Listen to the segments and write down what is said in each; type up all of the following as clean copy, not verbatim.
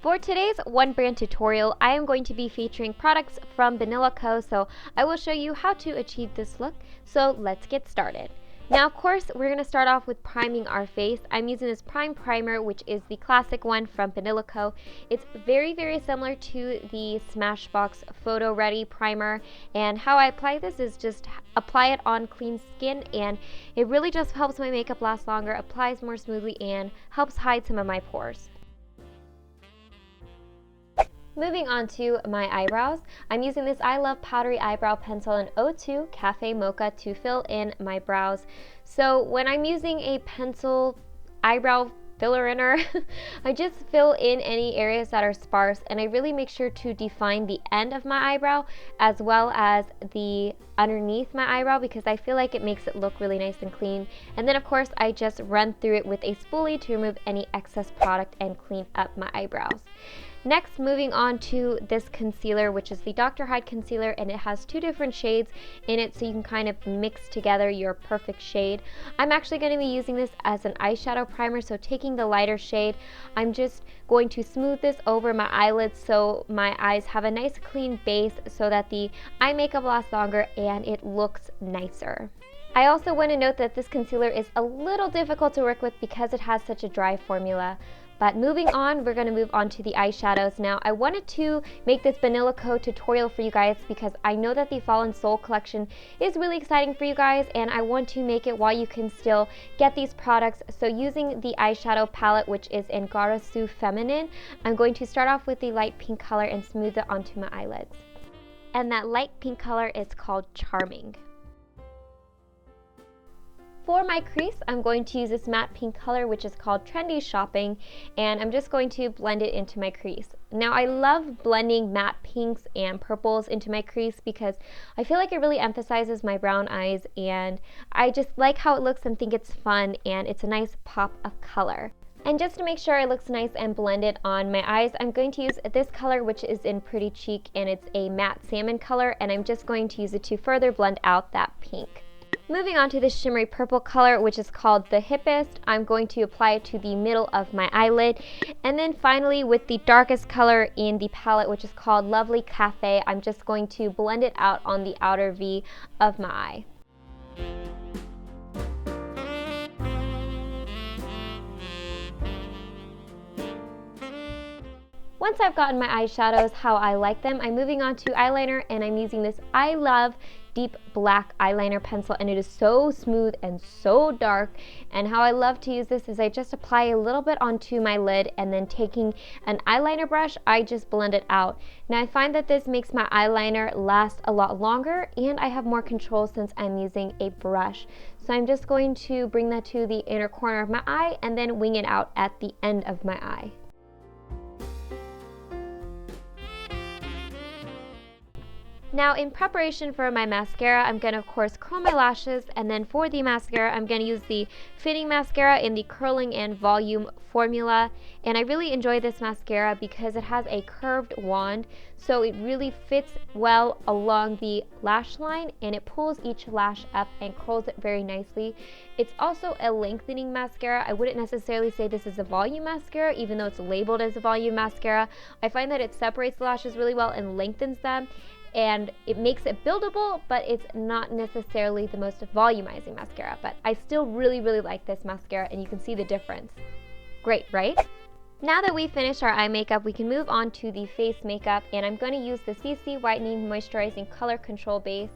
For today's one brand tutorial, I am going to be featuring products from Banila Co, so I will show you how to achieve this look. So let's get started. Now, of course, we're going to start off with priming our face. I'm using this Prime Primer, which is the classic one from Banila Co. It's very, very similar to the Smashbox Photo Ready Primer, and how I apply this is just apply it on clean skin, and it really just helps my makeup last longer, applies more smoothly, and helps hide some of my pores. Moving on to my eyebrows, I'm using this I Love Powdery Eyebrow Pencil in 02 Cafe Mocha to fill in my brows. So when I'm using a pencil eyebrow filler-inner, I just fill in any areas that are sparse, and I really make sure to define the end of my eyebrow as well as the underneath my eyebrow, because I feel like it makes it look really nice and clean. And then of course I just run through it with a spoolie to remove any excess product and clean up my eyebrows. Next, moving on to this concealer, which is the Dr. Hyde concealer, and it has two different shades in it, so you can kind of mix together your perfect shade. I'm actually going to be using this as an eyeshadow primer, so taking the lighter shade, I'm just going to smooth this over my eyelids so my eyes have a nice clean base so that the eye makeup lasts longer and it looks nicer. I also want to note that this concealer is a little difficult to work with because it has such a dry formula. But moving on, we're going to move on to the eyeshadows. Now, I wanted to make this Banila Co tutorial for you guys because I know that the Fallen Soul collection is really exciting for you guys, and I want to make it while you can still get these products. So using the eyeshadow palette, which is in Garosu Feminine, I'm going to start off with the light pink color and smooth it onto my eyelids. And that light pink color is called Charming. For my crease, I'm going to use this matte pink color, which is called Trendy Shopping, and I'm just going to blend it into my crease. Now, I love blending matte pinks and purples into my crease because I feel like it really emphasizes my brown eyes, and I just like how it looks and think it's fun, and it's a nice pop of color. And just to make sure it looks nice and blended on my eyes, I'm going to use this color, which is in Pretty Cheek, and it's a matte salmon color, and I'm just going to use it to further blend out that pink. Moving on to this shimmery purple color, which is called The Hippest, I'm going to apply it to the middle of my eyelid. And then finally, with the darkest color in the palette, which is called Lovely Cafe, I'm just going to blend it out on the outer V of my eye. Once I've gotten my eyeshadows how I like them, I'm moving on to eyeliner, and I'm using this I Love Deep Black eyeliner pencil, and it is so smooth and so dark. And how I love to use this is I just apply a little bit onto my lid, and then taking an eyeliner brush, I just blend it out. Now I find that this makes my eyeliner last a lot longer, and I have more control since I'm using a brush. So I'm just going to bring that to the inner corner of my eye and then wing it out at the end of my eye. Now, in preparation for my mascara, I'm going to of course curl my lashes, and then for the mascara, I'm going to use the fitting mascara in the curling and volume formula. And I really enjoy this mascara because it has a curved wand, so it really fits well along the lash line, and it pulls each lash up and curls it very nicely. It's also a lengthening mascara. I wouldn't necessarily say this is a volume mascara, even though it's labeled as a volume mascara. I find that it separates the lashes really well and lengthens them, and it makes it buildable, but it's not necessarily the most volumizing mascara. But I still really like this mascara, and you can see the difference. Great, right? Now that we've finished our eye makeup, we can move on to the face makeup, and I'm going to use the CC Whitening Moisturizing Color Control Base.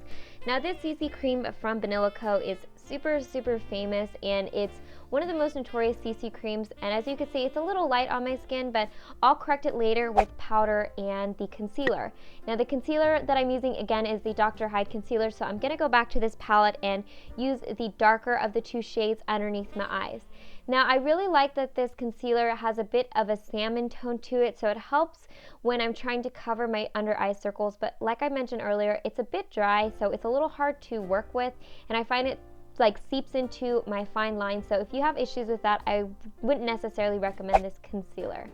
Now, this CC cream from Banila Co is super famous, and it's one of the most notorious CC creams, and as you can see, it's a little light on my skin, but I'll correct it later with powder and the concealer. Now, the concealer that I'm using again is the Dr. Hyde concealer, so I'm going to go back to this palette and use the darker of the two shades underneath my eyes. Now, I really like that this concealer has a bit of a salmon tone to it, so it helps when I'm trying to cover my under eye circles, but like I mentioned earlier, it's a bit dry, so it's a little hard to work with, and I find it like seeps into my fine lines. So if you have issues with that, I wouldn't necessarily recommend this concealer.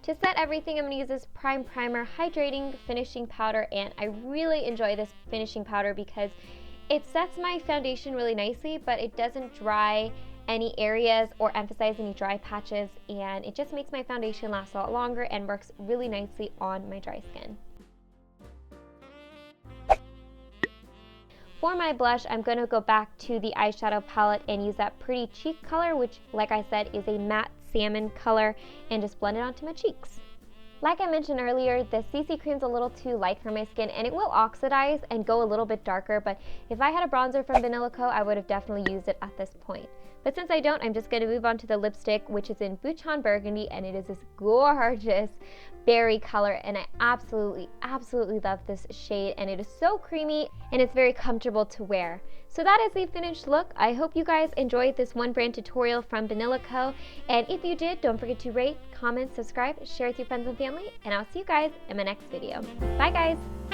To set everything, I'm going to use this Prime Primer Hydrating Finishing Powder, and I really enjoy this finishing powder because it sets my foundation really nicely, but it doesn't dry any areas or emphasize any dry patches, and it just makes my foundation last a lot longer and works really nicely on my dry skin. For my blush, I'm going to go back to the eyeshadow palette and use that Pretty Cheek color, which, like I said, is a matte salmon color, and just blend it onto my cheeks. Like I mentioned earlier, the CC cream's a little too light for my skin, and it will oxidize and go a little bit darker, but if I had a bronzer from Banila Co, I would have definitely used it at this point. But since I don't, I'm just going to move on to the lipstick, which is in Bouchon Burgundy, and it is this gorgeous berry color, and I absolutely love this shade, and it is so creamy, and it's very comfortable to wear. So that is the finished look. I hope you guys enjoyed this one brand tutorial from Banila Co, and if you did, don't forget to rate, comment, subscribe, share with your friends and family, and I'll see you guys in my next video. Bye guys!